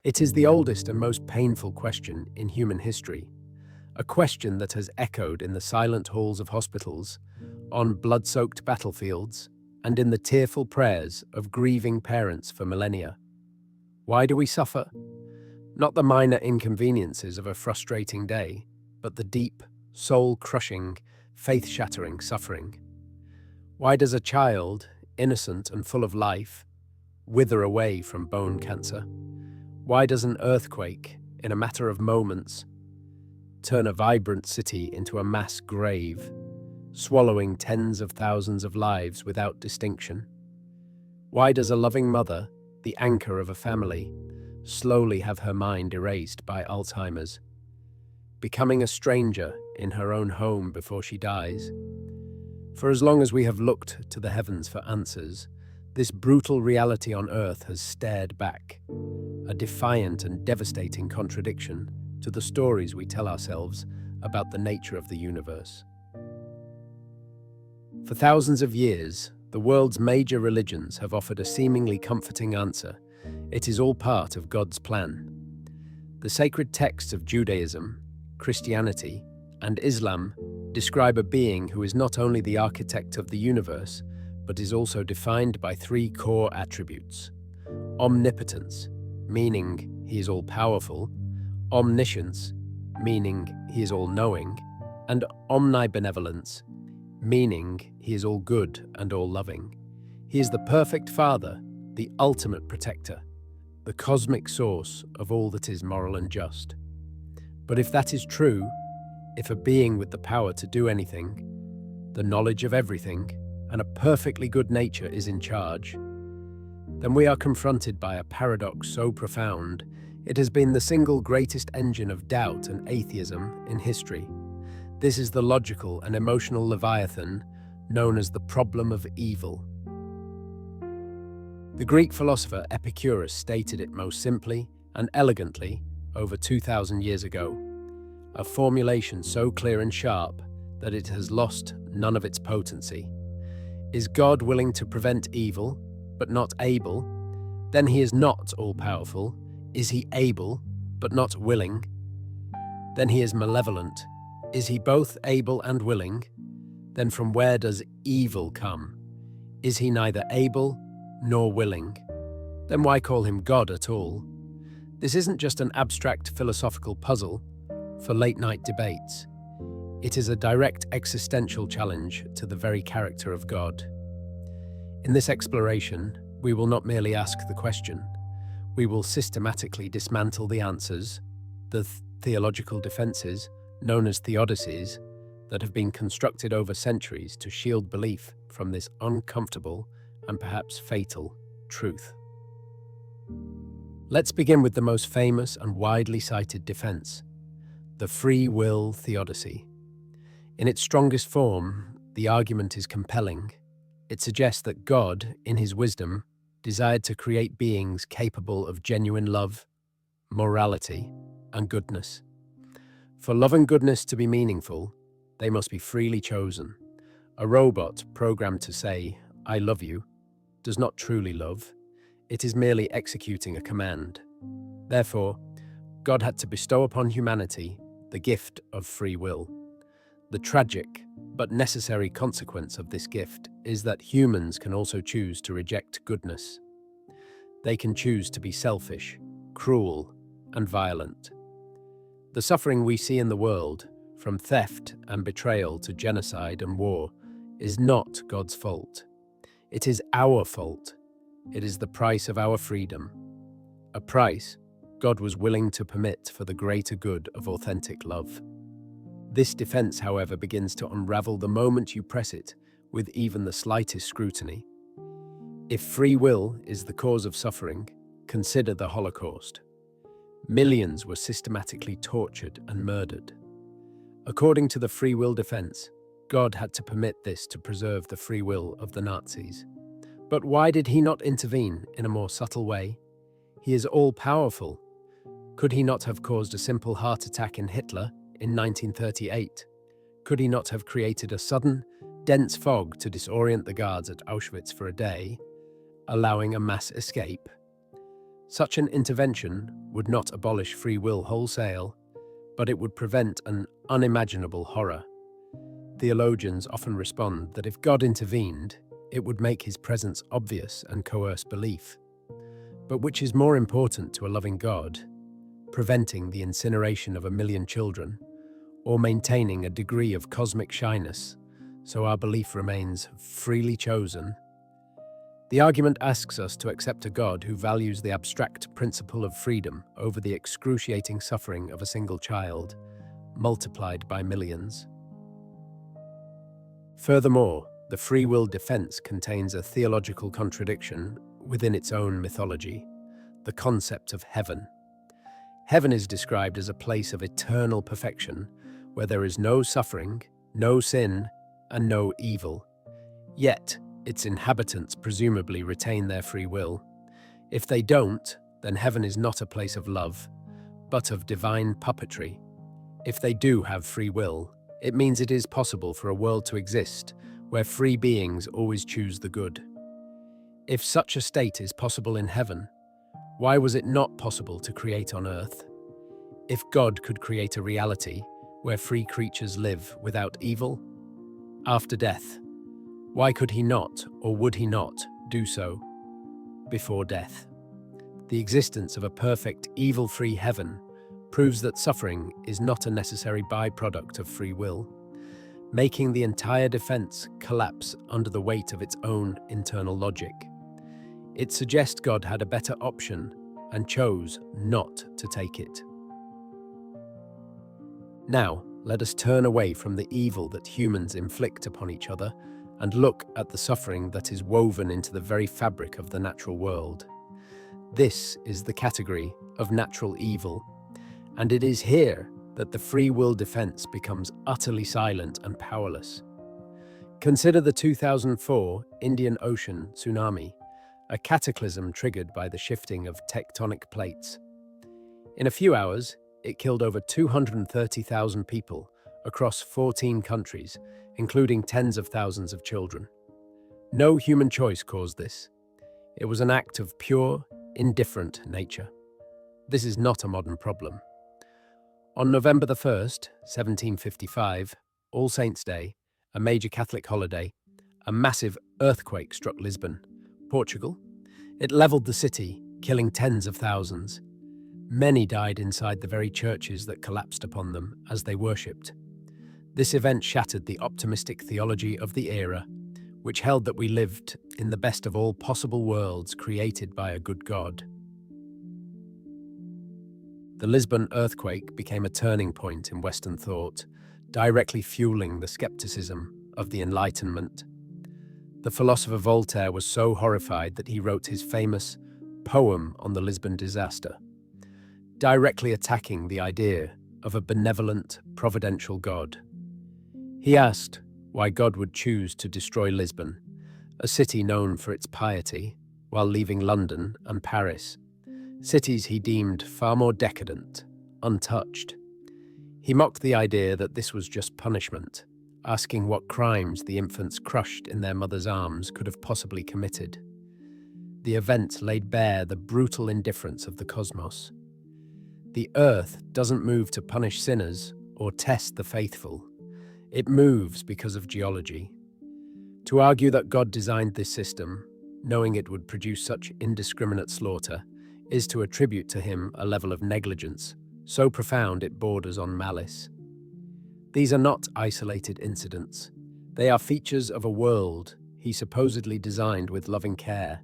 It is the oldest and most painful question in human history, a question that has echoed in the silent halls of hospitals, on blood-soaked battlefields, and in the tearful prayers of grieving parents for millennia. Why do we suffer? Not the minor inconveniences of a frustrating day, but the deep, soul-crushing, faith-shattering suffering. Why does a child, innocent and full of life, wither away from bone cancer? Why does an earthquake, in a matter of moments, turn a vibrant city into a mass grave, swallowing tens of thousands of lives without distinction? Why does a loving mother, the anchor of a family, slowly have her mind erased by Alzheimer's, becoming a stranger in her own home before she dies? For as long as we have looked to the heavens for answers, this brutal reality on earth has stared back, a defiant and devastating contradiction to the stories we tell ourselves about the nature of the universe. For thousands of years, the world's major religions have offered a seemingly comforting answer. It is all part of God's plan. The sacred texts of Judaism, Christianity, and Islam describe a being who is not only the architect of the universe, but is also defined by three core attributes: omnipotence, meaning he is all-powerful; omniscience, meaning he is all-knowing; and omnibenevolence, meaning he is all-good and all-loving. He is the perfect Father, the ultimate protector, the cosmic source of all that is moral and just. But if that is true, if a being with the power to do anything, the knowledge of everything, and a perfectly good nature is in charge, then we are confronted by a paradox so profound it has been the single greatest engine of doubt and atheism in history. This is the logical and emotional leviathan known as the problem of evil. The Greek philosopher Epicurus stated it most simply and elegantly over 2,000 years ago, a formulation so clear and sharp that it has lost none of its potency. Is God willing to prevent evil, but not able? Then he is not all-powerful. Is he able, but not willing? Then he is malevolent. Is he both able and willing? Then from where does evil come? Is he neither able nor willing? Then why call him God at all? This isn't just an abstract philosophical puzzle for late-night debates. It is a direct existential challenge to the very character of God. In this exploration, we will not merely ask the question, we will systematically dismantle the answers, the theological defenses, known as theodicies, that have been constructed over centuries to shield belief from this uncomfortable and perhaps fatal truth. Let's begin with the most famous and widely cited defense, the free will theodicy. In its strongest form, the argument is compelling. It suggests that God, in his wisdom, desired to create beings capable of genuine love, morality, and goodness. For love and goodness to be meaningful, they must be freely chosen. A robot programmed to say, "I love you," does not truly love. It is merely executing a command. Therefore, God had to bestow upon humanity the gift of free will. The tragic but necessary consequence of this gift is that humans can also choose to reject goodness. They can choose to be selfish, cruel, and violent. The suffering we see in the world, from theft and betrayal to genocide and war, is not God's fault. It is our fault. It is the price of our freedom. A price God was willing to permit for the greater good of authentic love. This defense, however, begins to unravel the moment you press it with even the slightest scrutiny. If free will is the cause of suffering, consider the Holocaust. Millions were systematically tortured and murdered. According to the free will defense, God had to permit this to preserve the free will of the Nazis. But why did he not intervene in a more subtle way? He is all-powerful. Could he not have caused a simple heart attack in Hitler in 1938? Could he not have created a sudden, dense fog to disorient the guards at Auschwitz for a day, allowing a mass escape? Such an intervention would not abolish free will wholesale, but it would prevent an unimaginable horror. Theologians often respond that if God intervened, it would make his presence obvious and coerce belief. But which is more important to a loving God, preventing the incineration of 1 million children, or maintaining a degree of cosmic shyness so our belief remains freely chosen? The argument asks us to accept a God who values the abstract principle of freedom over the excruciating suffering of a single child, multiplied by millions. Furthermore, the free will defense contains a theological contradiction within its own mythology, the concept of heaven. Heaven is described as a place of eternal perfection, where there is no suffering, no sin, and no evil. Yet, its inhabitants presumably retain their free will. If they don't, then heaven is not a place of love, but of divine puppetry. If they do have free will, it means it is possible for a world to exist where free beings always choose the good. If such a state is possible in heaven, why was it not possible to create on earth? If God could create a reality where free creatures live without evil, after death, why could he not, or would he not, do so before death? The existence of a perfect, evil-free heaven proves that suffering is not a necessary byproduct of free will, making the entire defense collapse under the weight of its own internal logic. It suggests God had a better option and chose not to take it. Now, let us turn away from the evil that humans inflict upon each other and look at the suffering that is woven into the very fabric of the natural world. This is the category of natural evil, and it is here that the free will defense becomes utterly silent and powerless. Consider the 2004 Indian Ocean tsunami, a cataclysm triggered by the shifting of tectonic plates. In a few hours, it killed over 230,000 people across 14 countries, including tens of thousands of children. No human choice caused this. It was an act of pure, indifferent nature. This is not a modern problem. On November the 1st, 1755, All Saints' Day, a major Catholic holiday, a massive earthquake struck Lisbon, Portugal. It leveled the city, killing tens of thousands. Many died inside the very churches that collapsed upon them as they worshipped. This event shattered the optimistic theology of the era, which held that we lived in the best of all possible worlds created by a good God. The Lisbon earthquake became a turning point in Western thought, directly fueling the skepticism of the Enlightenment. The philosopher Voltaire was so horrified that he wrote his famous poem on the Lisbon disaster, directly attacking the idea of a benevolent, providential God. He asked why God would choose to destroy Lisbon, a city known for its piety, while leaving London and Paris, cities he deemed far more decadent, untouched. He mocked the idea that this was just punishment, asking what crimes the infants crushed in their mother's arms could have possibly committed. The event laid bare the brutal indifference of the cosmos. The earth doesn't move to punish sinners or test the faithful. It moves because of geology. To argue that God designed this system, knowing it would produce such indiscriminate slaughter, is to attribute to him a level of negligence so profound it borders on malice. These are not isolated incidents. They are features of a world he supposedly designed with loving care.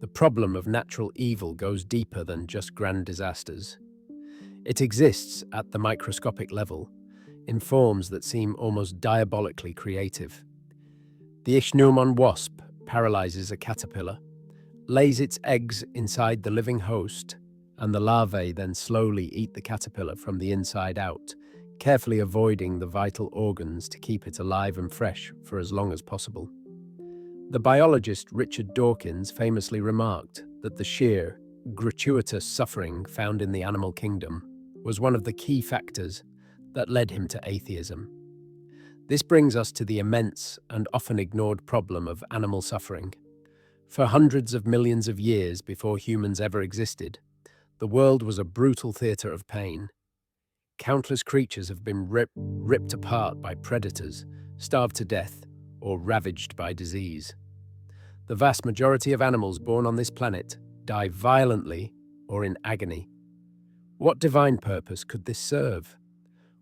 The problem of natural evil goes deeper than just grand disasters. It exists at the microscopic level, in forms that seem almost diabolically creative. The ichneumon wasp paralyzes a caterpillar, lays its eggs inside the living host, and the larvae then slowly eat the caterpillar from the inside out, carefully avoiding the vital organs to keep it alive and fresh for as long as possible. The biologist Richard Dawkins famously remarked that the sheer, gratuitous suffering found in the animal kingdom was one of the key factors that led him to atheism. This brings us to the immense and often ignored problem of animal suffering. For hundreds of millions of years before humans ever existed, the world was a brutal theatre of pain. Countless creatures have been ripped apart by predators, starved to death, or ravaged by disease. The vast majority of animals born on this planet die violently or in agony. What divine purpose could this serve?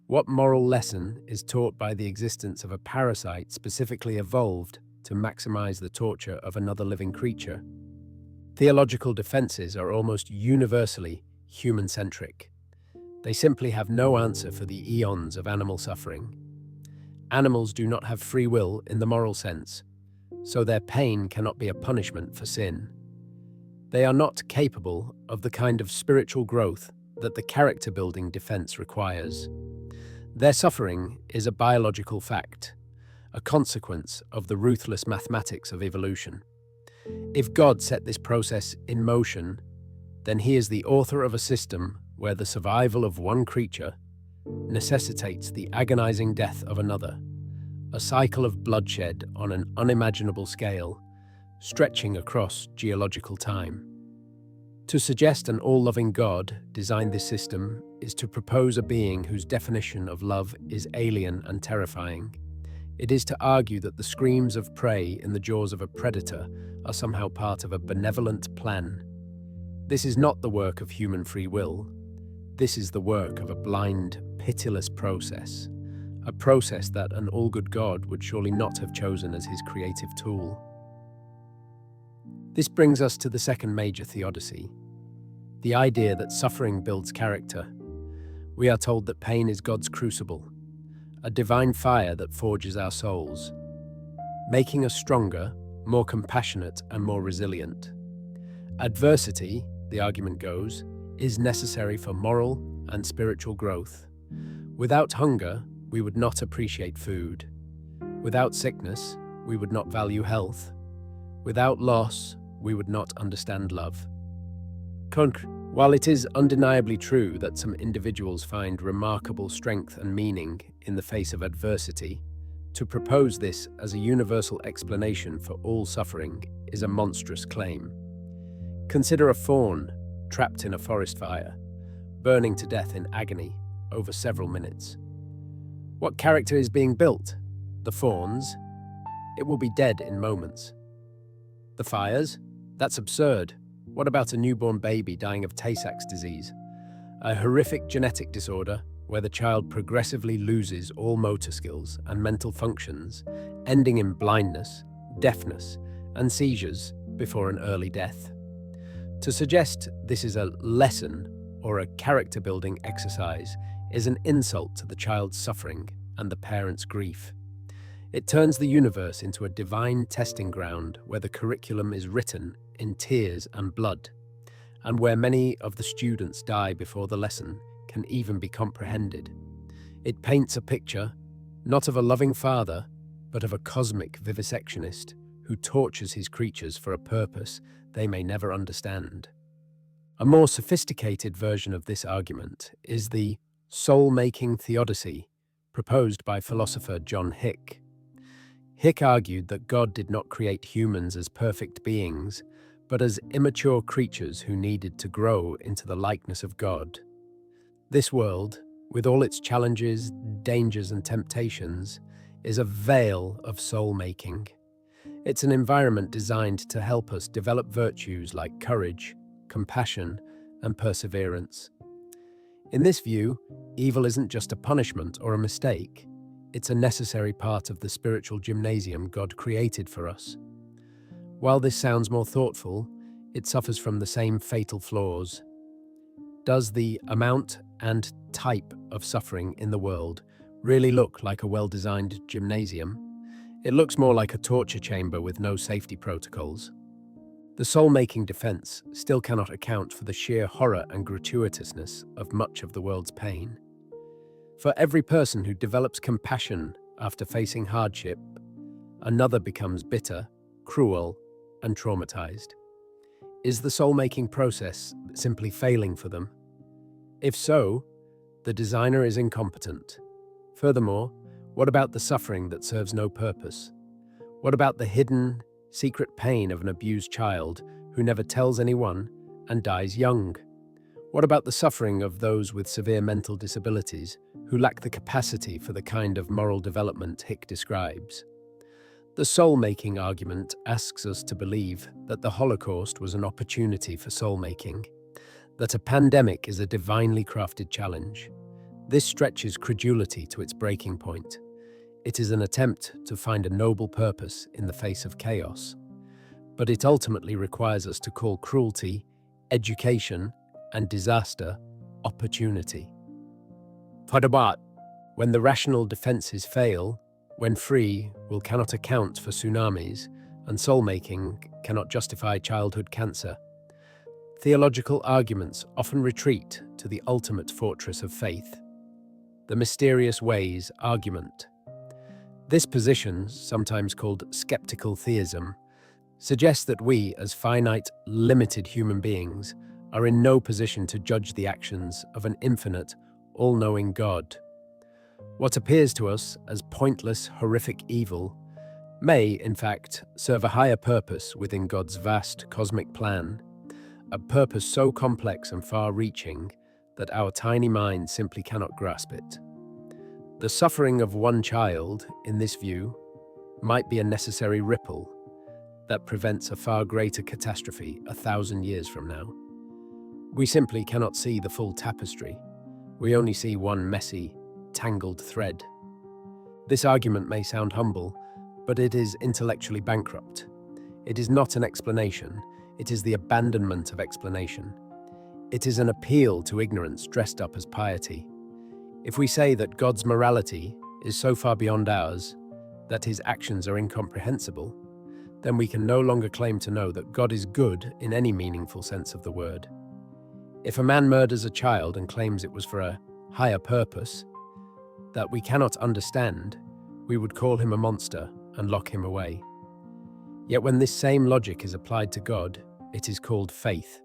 What moral lesson is taught by the existence of a parasite specifically evolved to maximize the torture of another living creature? Theological defenses are almost universally human-centric. They simply have no answer for the eons of animal suffering. Animals do not have free will in the moral sense, so their pain cannot be a punishment for sin. They are not capable of the kind of spiritual growth that the character-building defense requires. Their suffering is a biological fact, a consequence of the ruthless mathematics of evolution. If God set this process in motion, then he is the author of a system where the survival of one creature necessitates the agonizing death of another, a cycle of bloodshed on an unimaginable scale, stretching across geological time. To suggest an all-loving God designed this system is to propose a being whose definition of love is alien and terrifying. It is to argue that the screams of prey in the jaws of a predator are somehow part of a benevolent plan. This is not the work of human free will. This is the work of a blind, pitiless process, a process that an all-good God would surely not have chosen as his creative tool. This brings us to the second major theodicy, the idea that suffering builds character. We are told that pain is God's crucible, a divine fire that forges our souls, making us stronger, more compassionate, and more resilient. Adversity, the argument goes, is necessary for moral and spiritual growth. Without hunger, we would not appreciate food. Without sickness, we would not value health. Without loss, we would not understand love. While it is undeniably true that some individuals find remarkable strength and meaning in the face of adversity, to propose this as a universal explanation for all suffering is a monstrous claim. Consider a fawn trapped in a forest fire, burning to death in agony over several minutes. What character is being built? The fawns? It will be dead in moments. The fires? That's absurd. What about a newborn baby dying of Tay-Sachs disease? A horrific genetic disorder where the child progressively loses all motor skills and mental functions, ending in blindness, deafness, and seizures before an early death. To suggest this is a lesson or a character-building exercise is an insult to the child's suffering and the parent's grief. It turns the universe into a divine testing ground where the curriculum is written in tears and blood, and where many of the students die before the lesson can even be comprehended. It paints a picture, not of a loving father, but of a cosmic vivisectionist who tortures his creatures for a purpose they may never understand. A more sophisticated version of this argument is the soul-making theodicy proposed by philosopher John Hick. Hick argued that God did not create humans as perfect beings, but as immature creatures who needed to grow into the likeness of God. This world, with all its challenges, dangers, and temptations, is a veil of soul-making. It's an environment designed to help us develop virtues like courage, compassion, and perseverance. In this view, evil isn't just a punishment or a mistake. It's a necessary part of the spiritual gymnasium God created for us. While this sounds more thoughtful, it suffers from the same fatal flaws. Does the amount and type of suffering in the world really look like a well-designed gymnasium? It looks more like a torture chamber with no safety protocols. The soul-making defense still cannot account for the sheer horror and gratuitousness of much of the world's pain. For every person who develops compassion after facing hardship, another becomes bitter, cruel, and traumatized. Is the soul-making process simply failing for them? If so, the designer is incompetent. Furthermore, what about the suffering that serves no purpose? What about the hidden, secret pain of an abused child who never tells anyone and dies young? What about the suffering of those with severe mental disabilities who lack the capacity for the kind of moral development Hick describes? The soul-making argument asks us to believe that the Holocaust was an opportunity for soul-making, that a pandemic is a divinely crafted challenge. This stretches credulity to its breaking point. It is an attempt to find a noble purpose in the face of chaos, but it ultimately requires us to call cruelty, education, and disaster opportunity. Fadabat, when the rational defenses fail, when free will cannot account for tsunamis, and soul-making cannot justify childhood cancer, theological arguments often retreat to the ultimate fortress of faith, the mysterious ways argument. This position, sometimes called skeptical theism, suggests that we, as finite, limited human beings, are in no position to judge the actions of an infinite, all-knowing God. What appears to us as pointless, horrific evil may, in fact, serve a higher purpose within God's vast cosmic plan, a purpose so complex and far-reaching that our tiny mind simply cannot grasp it. The suffering of one child, in this view, might be a necessary ripple that prevents a far greater catastrophe 1,000 years from now. We simply cannot see the full tapestry. We only see one messy, tangled thread. This argument may sound humble, but it is intellectually bankrupt. It is not an explanation, it is the abandonment of explanation. It is an appeal to ignorance dressed up as piety. If we say that God's morality is so far beyond ours, that his actions are incomprehensible, then we can no longer claim to know that God is good in any meaningful sense of the word. If a man murders a child and claims it was for a higher purpose that we cannot understand, we would call him a monster and lock him away. Yet when this same logic is applied to God, it is called faith.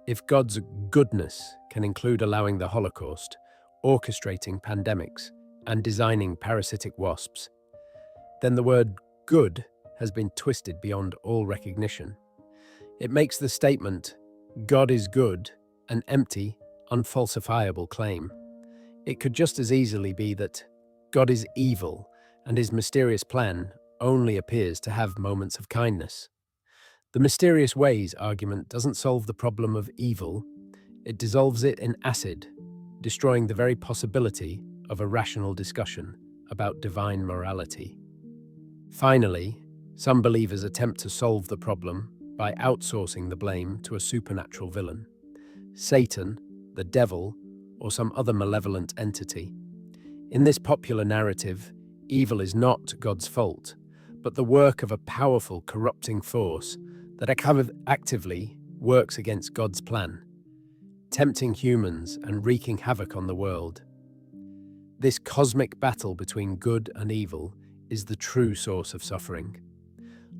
If God's goodness can include allowing the Holocaust, orchestrating pandemics, and designing parasitic wasps, then the word good has been twisted beyond all recognition. It makes the statement, God is good, an empty, unfalsifiable claim. It could just as easily be that God is evil and his mysterious plan only appears to have moments of kindness. The mysterious ways argument doesn't solve the problem of evil, it dissolves it in acid, destroying the very possibility of a rational discussion about divine morality. Finally, some believers attempt to solve the problem by outsourcing the blame to a supernatural villain, Satan, the devil, or some other malevolent entity. In this popular narrative, evil is not God's fault, but the work of a powerful, corrupting force that actively works against God's plan, tempting humans and wreaking havoc on the world. This cosmic battle between good and evil is the true source of suffering.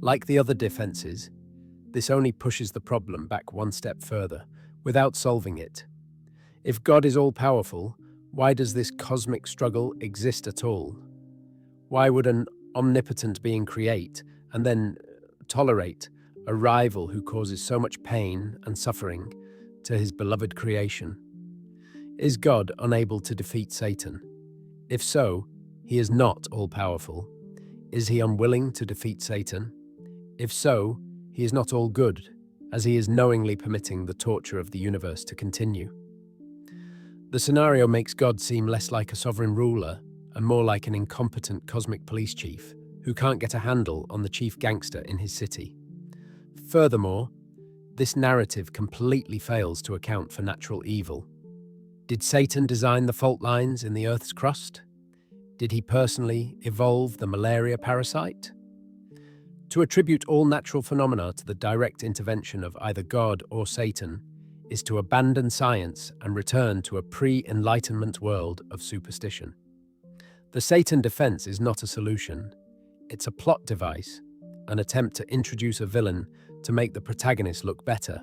Like the other defenses, this only pushes the problem back one step further, without solving it. If God is all-powerful, why does this cosmic struggle exist at all? Why would an omnipotent being create and then tolerate a rival who causes so much pain and suffering to his beloved creation? Is God unable to defeat Satan? If so, he is not all-powerful. Is he unwilling to defeat Satan? If so, he is not all good, as he is knowingly permitting the torture of the universe to continue. The scenario makes God seem less like a sovereign ruler and more like an incompetent cosmic police chief who can't get a handle on the chief gangster in his city. Furthermore, this narrative completely fails to account for natural evil. Did Satan design the fault lines in the Earth's crust? Did he personally evolve the malaria parasite? To attribute all natural phenomena to the direct intervention of either God or Satan is to abandon science and return to a pre-Enlightenment world of superstition. The Satan defense is not a solution. It's a plot device, an attempt to introduce a villain to make the protagonist look better,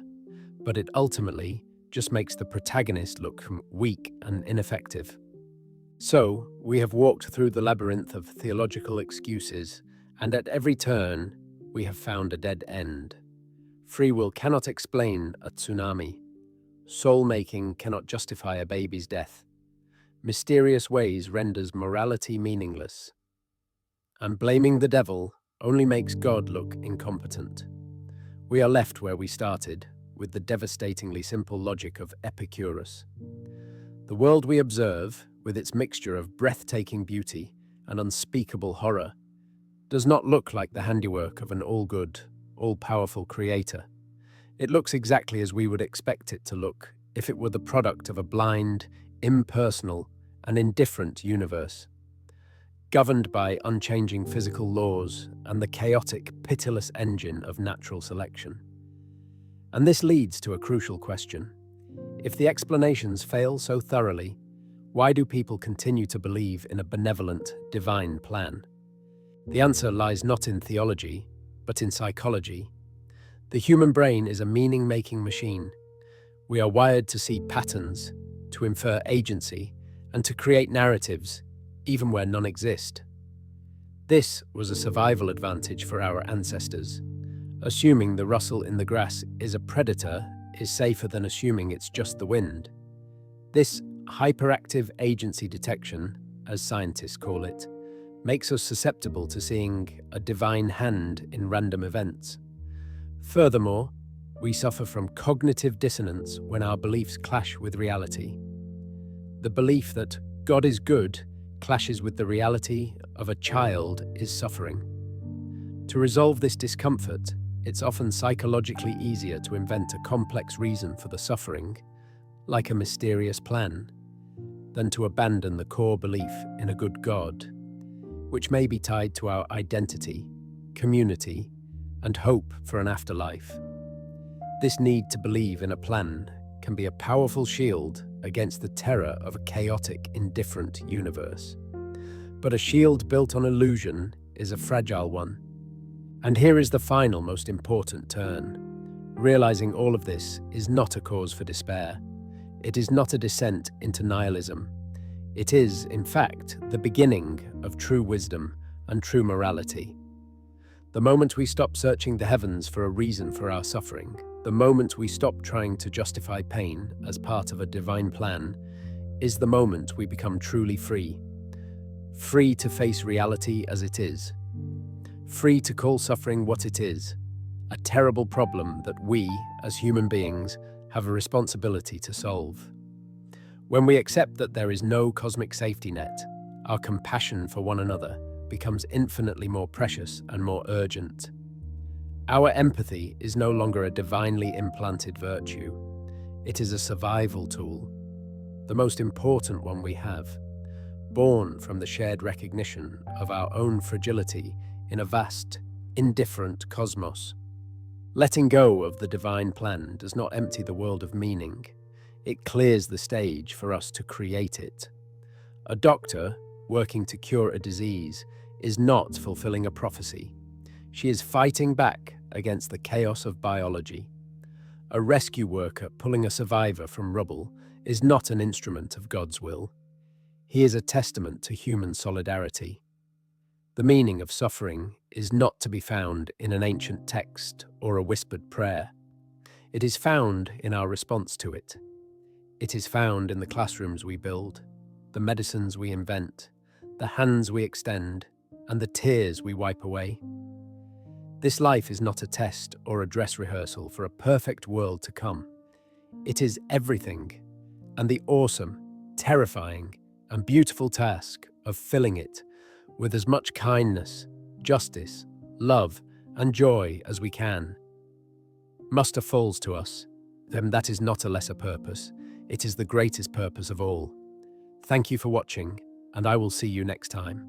but it ultimately just makes the protagonist look weak and ineffective. So, we have walked through the labyrinth of theological excuses, and at every turn, we have found a dead end. Free will cannot explain a tsunami. Soul-making cannot justify a baby's death. Mysterious ways renders morality meaningless. And blaming the devil only makes God look incompetent. We are left where we started, with the devastatingly simple logic of Epicurus. The world we observe, with its mixture of breathtaking beauty and unspeakable horror, does not look like the handiwork of an all-good, all-powerful creator. It looks exactly as we would expect it to look if it were the product of a blind, impersonal, and indifferent universe, governed by unchanging physical laws and the chaotic, pitiless engine of natural selection. And this leads to a crucial question. If the explanations fail so thoroughly, why do people continue to believe in a benevolent, divine plan? The answer lies not in theology, but in psychology. The human brain is a meaning-making machine. We are wired to see patterns, to infer agency, and to create narratives, even where none exist. This was a survival advantage for our ancestors. Assuming the rustle in the grass is a predator is safer than assuming it's just the wind. This hyperactive agency detection, as scientists call it, makes us susceptible to seeing a divine hand in random events. Furthermore, we suffer from cognitive dissonance when our beliefs clash with reality. The belief that God is good clashes with the reality of a child is suffering. To resolve this discomfort, it's often psychologically easier to invent a complex reason for the suffering, like a mysterious plan, than to abandon the core belief in a good God, which may be tied to our identity, community, and hope for an afterlife. This need to believe in a plan can be a powerful shield against the terror of a chaotic, indifferent universe. But a shield built on illusion is a fragile one. And here is the final, most important turn. Realizing all of this is not a cause for despair. It is not a descent into nihilism. It is, in fact, the beginning of true wisdom and true morality. The moment we stop searching the heavens for a reason for our suffering, the moment we stop trying to justify pain as part of a divine plan, is the moment we become truly free. Free to face reality as it is. Free to call suffering what it is, a terrible problem that we, as human beings, have a responsibility to solve. When we accept that there is no cosmic safety net, our compassion for one another becomes infinitely more precious and more urgent. Our empathy is no longer a divinely implanted virtue. It is a survival tool, the most important one we have, born from the shared recognition of our own fragility in a vast, indifferent cosmos. Letting go of the divine plan does not empty the world of meaning. It clears the stage for us to create it. A doctor, working to cure a disease, is not fulfilling a prophecy. She is fighting back against the chaos of biology. A rescue worker pulling a survivor from rubble is not an instrument of God's will. He is a testament to human solidarity. The meaning of suffering is not to be found in an ancient text or a whispered prayer. It is found in our response to it. It is found in the classrooms we build, the medicines we invent, the hands we extend, and the tears we wipe away. This life is not a test or a dress rehearsal for a perfect world to come. It is everything, and the awesome, terrifying, and beautiful task of filling it with as much kindness, justice, love, and joy as we can. Muster falls to us, then that is not a lesser purpose. It is the greatest purpose of all. Thank you for watching, and I will see you next time.